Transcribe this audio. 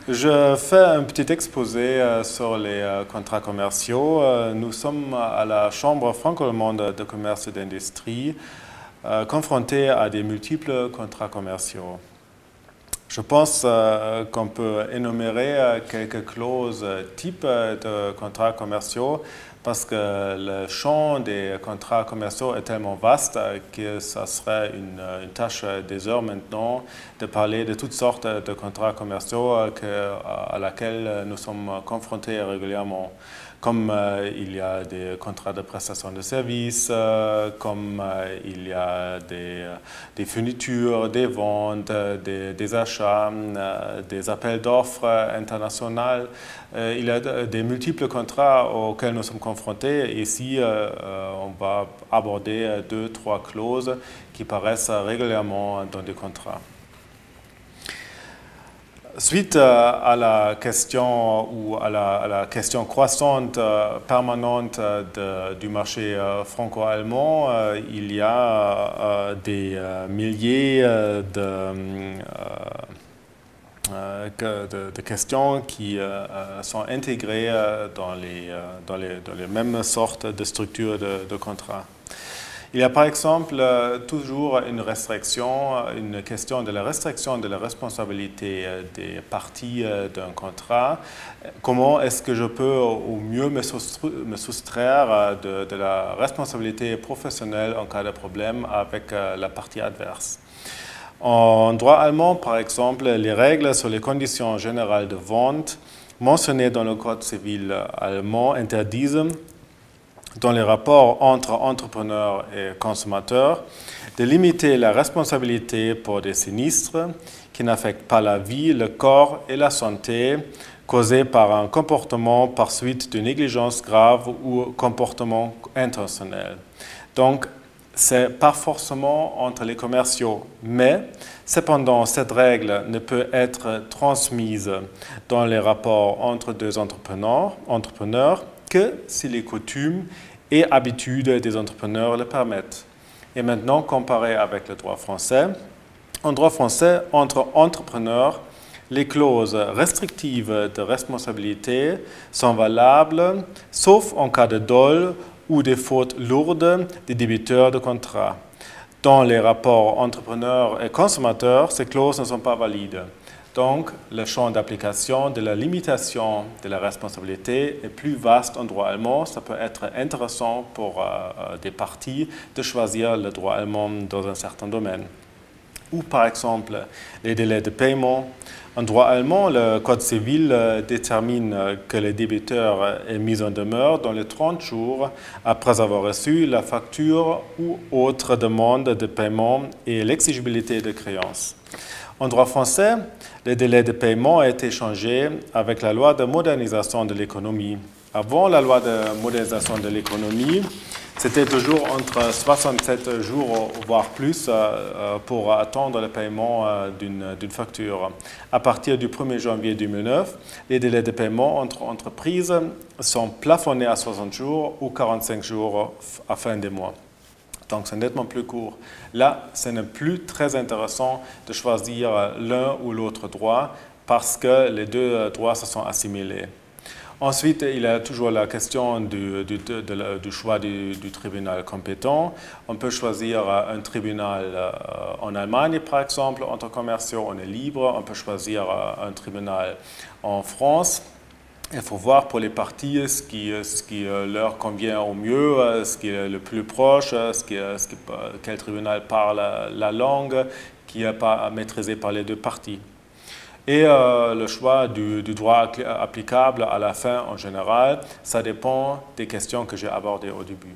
Je fais un petit exposé sur les contrats commerciaux. Nous sommes à la Chambre franco-allemande de commerce et d'industrie, confrontés à des multiples contrats commerciaux. Je pense qu'on peut énumérer quelques clauses types de contrats commerciaux parce que le champ des contrats commerciaux est tellement vaste que ça serait une tâche des heures maintenant de parler de toutes sortes de contrats commerciaux à laquelle nous sommes confrontés régulièrement. Comme il y a des contrats de prestation de services, comme il y a des fournitures, des ventes, des achats, des appels d'offres internationaux. Il y a des multiples contrats auxquels nous sommes confrontés. Ici, on va aborder 2-3 clauses qui paraissent régulièrement dans des contrats. Suite à la question ou à la question croissante, permanente du marché franco-allemand, il y a des milliers de questions qui sont intégrées dans les mêmes sortes de structures de contrats. Il y a par exemple toujours une question de la restriction de la responsabilité des parties d'un contrat. Comment est-ce que je peux au mieux me soustraire de la responsabilité professionnelle en cas de problème avec la partie adverse? En droit allemand, par exemple, les règles sur les conditions générales de vente mentionnées dans le Code civil allemand interdisent dans les rapports entre entrepreneurs et consommateurs, de limiter la responsabilité pour des sinistres qui n'affectent pas la vie, le corps et la santé causés par un comportement par suite de négligence grave ou comportement intentionnel. Donc, c'est pas forcément entre les commerciaux, mais cependant, cette règle ne peut être transmise dans les rapports entre deux entrepreneurs que si les coutumes et habitudes des entrepreneurs le permettent. Et maintenant, comparé avec le droit français, en droit français, entre entrepreneurs, les clauses restrictives de responsabilité sont valables, sauf en cas de dol ou des fautes lourdes des débiteurs de contrat. Dans les rapports entrepreneurs et consommateurs, ces clauses ne sont pas valides. Donc, le champ d'application de la limitation de la responsabilité est plus vaste en droit allemand. Ça peut être intéressant pour des parties de choisir le droit allemand dans un certain domaine. Ou par exemple, les délais de paiement. En droit allemand, le Code civil détermine que le débiteur est mis en demeure dans les 30 jours après avoir reçu la facture ou autre demande de paiement et l'exigibilité de créances. En droit français, le délai de paiement a été changé avec la loi de modernisation de l'économie. Avant la loi de modernisation de l'économie, c'était toujours entre 67 jours, voire plus, pour attendre le paiement d'une facture. À partir du 1er janvier 2009, les délais de paiement entre entreprises sont plafonnés à 60 jours ou 45 jours à fin des mois. Donc, c'est nettement plus court. Là, ce n'est plus très intéressant de choisir l'un ou l'autre droit parce que les deux droits se sont assimilés. Ensuite, il y a toujours la question du choix du tribunal compétent. On peut choisir un tribunal en Allemagne, par exemple, entre commerciaux, on est libre. On peut choisir un tribunal en France. Il faut voir pour les parties ce qui leur convient au mieux, ce qui est le plus proche, quel tribunal parle la langue qui n'est pas maîtrisée par les deux parties. Et le choix du droit applicable à la fin en général, ça dépend des questions que j'ai abordées au début.